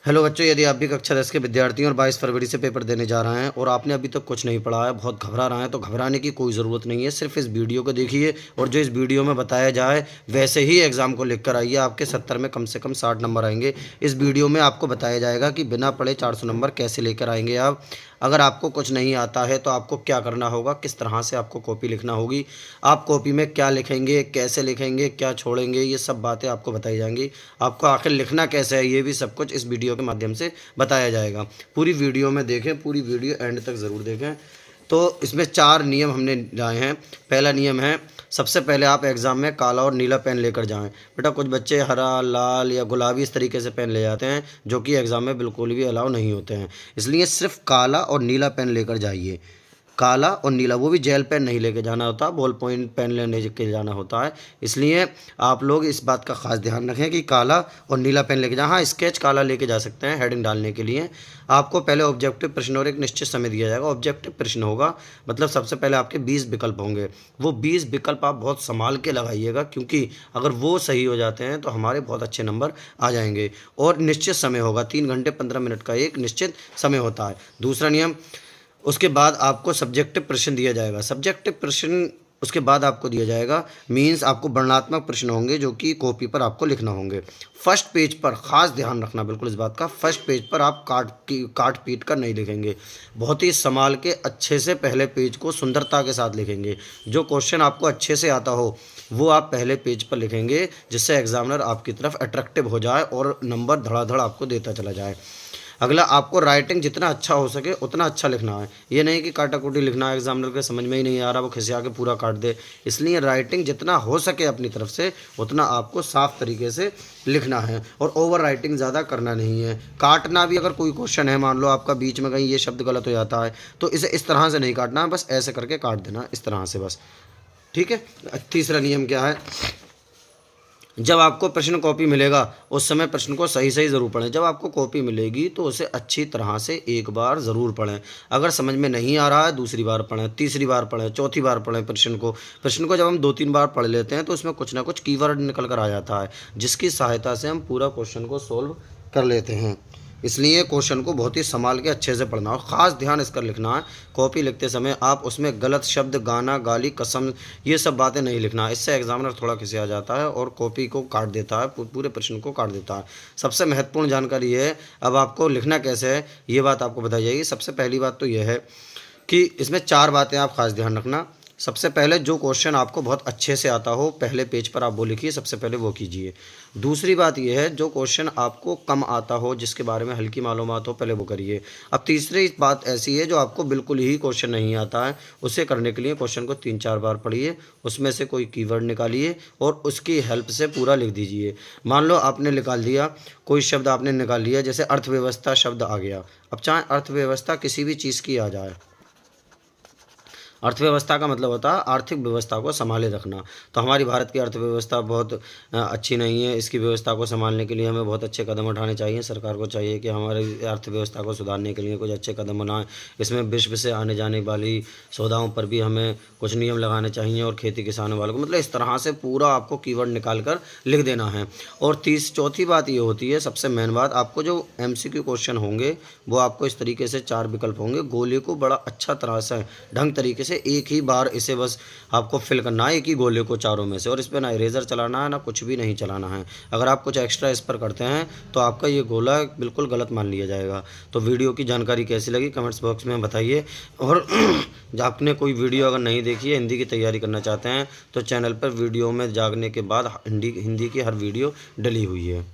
Hello बच्चों, यदि आप भी कक्षा 10 के विद्यार्थी हैं और 22 फरवरी से पेपर देने जा रहे हैं और आपने अभी तक कुछ नहीं पढ़ा है, बहुत घबरा रहे हैं, तो घबराने की कोई ज़रूरत नहीं है। सिर्फ इस वीडियो को देखिए और जो इस वीडियो में बताया जाए वैसे ही एग्ज़ाम को लिख कर आइए। आपके 70 में कम से कम 60 नंबर आएंगे। इस वीडियो में आपको बताया जाएगा कि बिना पढ़े 400 नंबर कैसे लेकर आएंगे आप। अगर आपको कुछ नहीं आता है तो आपको क्या करना होगा, किस तरह से आपको कॉपी लिखना होगी, आप कॉपी में क्या लिखेंगे, कैसे लिखेंगे, क्या छोड़ेंगे, ये सब बातें आपको बताई जाएंगी। आपको आखिर लिखना कैसे है, ये भी सब कुछ इस वीडियो के माध्यम से बताया जाएगा। पूरी वीडियो में देखें, पूरी वीडियो एंड तक ज़रूर देखें। तो इसमें 4 नियम हमने लाए हैं। पहला नियम है, सबसे पहले आप एग्ज़ाम में काला और नीला पेन लेकर जाएं। बेटा कुछ बच्चे हरा, लाल या गुलाबी इस तरीके से पेन ले जाते हैं, जो कि एग्ज़ाम में बिल्कुल भी अलाउ नहीं होते हैं। इसलिए सिर्फ काला और नीला पेन लेकर जाइए। काला और नीला, वो भी जेल पेन नहीं लेके जाना होता, बॉल पॉइंट पेन लेने के जाना होता है। इसलिए आप लोग इस बात का खास ध्यान रखें कि काला और नीला पेन लेके जाएं। हाँ, स्केच काला लेके जा सकते हैं हेडिंग डालने के लिए। आपको पहले ऑब्जेक्टिव प्रश्न और एक निश्चित समय दिया जाएगा। ऑब्जेक्टिव प्रश्न होगा मतलब सबसे पहले आपके 20 विकल्प होंगे। वो 20 विकल्प आप बहुत संभाल के लगाइएगा, क्योंकि अगर वो सही हो जाते हैं तो हमारे बहुत अच्छे नंबर आ जाएंगे। और निश्चित समय होगा, 3 घंटे 15 मिनट का एक निश्चित समय होता है। दूसरा नियम, उसके बाद आपको सब्जेक्टिव प्रश्न दिया जाएगा। सब्जेक्टिव प्रश्न उसके बाद आपको दिया जाएगा, मीन्स आपको वर्णनात्मक प्रश्न होंगे जो कि कॉपी पर आपको लिखना होंगे। फर्स्ट पेज पर खास ध्यान रखना बिल्कुल इस बात का, फर्स्ट पेज पर आप काट पीट कर नहीं लिखेंगे। बहुत ही संभाल के अच्छे से पहले पेज को सुंदरता के साथ लिखेंगे। जो क्वेश्चन आपको अच्छे से आता हो वो आप पहले पेज पर लिखेंगे, जिससे एग्जामिनर आपकी तरफ अट्रैक्टिव हो जाए और नंबर धड़ाधड़ आपको देता चला जाए। अगला, आपको राइटिंग जितना अच्छा हो सके उतना अच्छा लिखना है। ये नहीं कि काटाकुटी लिखना है, एग्जामिनर के समझ में ही नहीं आ रहा, वो खिसिया के पूरा काट दे। इसलिए राइटिंग जितना हो सके अपनी तरफ से उतना आपको साफ तरीके से लिखना है और ओवर राइटिंग ज़्यादा करना नहीं है। काटना भी, अगर कोई क्वेश्चन है मान लो आपका बीच में कहीं ये शब्द गलत हो जाता है तो इसे इस तरह से नहीं काटना है, बस ऐसे करके काट देना, इस तरह से बस। ठीक है। तीसरा नियम क्या है, जब आपको प्रश्न कॉपी मिलेगा उस समय प्रश्न को सही सही ज़रूर पढ़ें। जब आपको कॉपी मिलेगी तो उसे अच्छी तरह से एक बार ज़रूर पढ़ें। अगर समझ में नहीं आ रहा है दूसरी बार पढ़ें, तीसरी बार पढ़ें, चौथी बार पढ़ें। प्रश्न को जब हम 2-3 बार पढ़ लेते हैं तो उसमें कुछ ना कुछ कीवर्ड निकल कर आ जाता है, जिसकी सहायता से हम पूरा क्वेश्चन को सोल्व कर लेते हैं। इसलिए क्वेश्चन को बहुत ही संभाल के अच्छे से पढ़ना और ख़ास ध्यान इसका लिखना है। कॉपी लिखते समय आप उसमें गलत शब्द, गाना, गाली, कसम, ये सब बातें नहीं लिखना। इससे एग्जामिनर थोड़ा खिसिया जाता है और कॉपी को काट देता है, पूरे प्रश्न को काट देता है। सबसे महत्वपूर्ण जानकारी है, अब आपको लिखना कैसे है ये बात आपको बताई जाएगी। सबसे पहली बात तो यह है कि इसमें 4 बातें आप खास ध्यान रखना। सबसे पहले, जो क्वेश्चन आपको बहुत अच्छे से आता हो पहले पेज पर आप वो लिखिए, सबसे पहले वो कीजिए। दूसरी बात यह है, जो क्वेश्चन आपको कम आता हो, जिसके बारे में हल्की मालूमात हो, पहले वो करिए। अब तीसरी बात ऐसी है, जो आपको बिल्कुल ही क्वेश्चन नहीं आता है, उसे करने के लिए क्वेश्चन को 3-4 बार पढ़िए, उसमें से कोई कीवर्ड निकालिए और उसकी हेल्प से पूरा लिख दीजिए। मान लो आपने निकाल दिया, कोई शब्द आपने निकाल लिया, जैसे अर्थव्यवस्था शब्द आ गया। अब चाहे अर्थव्यवस्था किसी भी चीज़ की आ जाए, अर्थव्यवस्था का मतलब होता है आर्थिक व्यवस्था को संभाले रखना। तो हमारी भारत की अर्थव्यवस्था बहुत अच्छी नहीं है। इसकी व्यवस्था को संभालने के लिए हमें बहुत अच्छे कदम उठाने चाहिए। सरकार को चाहिए कि हमारी अर्थव्यवस्था को सुधारने के लिए कुछ अच्छे कदम उठाएं। इसमें विश्व से आने जाने वाली सौदाओं पर भी हमें कुछ नियम लगाने चाहिए और खेती किसानों वालों को, मतलब इस तरह से पूरा आपको कीवर्ड निकाल कर लिख देना है। और चौथी बात ये होती है, सबसे मेन बात, आपको जो MCQ क्वेश्चन होंगे वो आपको इस तरीके से 4 विकल्प होंगे। गोले को बड़ा अच्छा तरह से ढंग तरीके से एक ही बार इसे बस आपको फिल करना है, एक ही गोले को चारों में से, और इस पर ना इरेजर चलाना है ना कुछ भी नहीं चलाना है। अगर आप कुछ एक्स्ट्रा इस पर करते हैं तो आपका ये गोला बिल्कुल गलत मान लिया जाएगा। तो वीडियो की जानकारी कैसी लगी कमेंट्स बॉक्स में बताइए। और आपने कोई वीडियो अगर नहीं देखी है, हिंदी की तैयारी करना चाहते हैं, तो चैनल पर वीडियो में जागने के बाद हिंदी की हर वीडियो डली हुई है।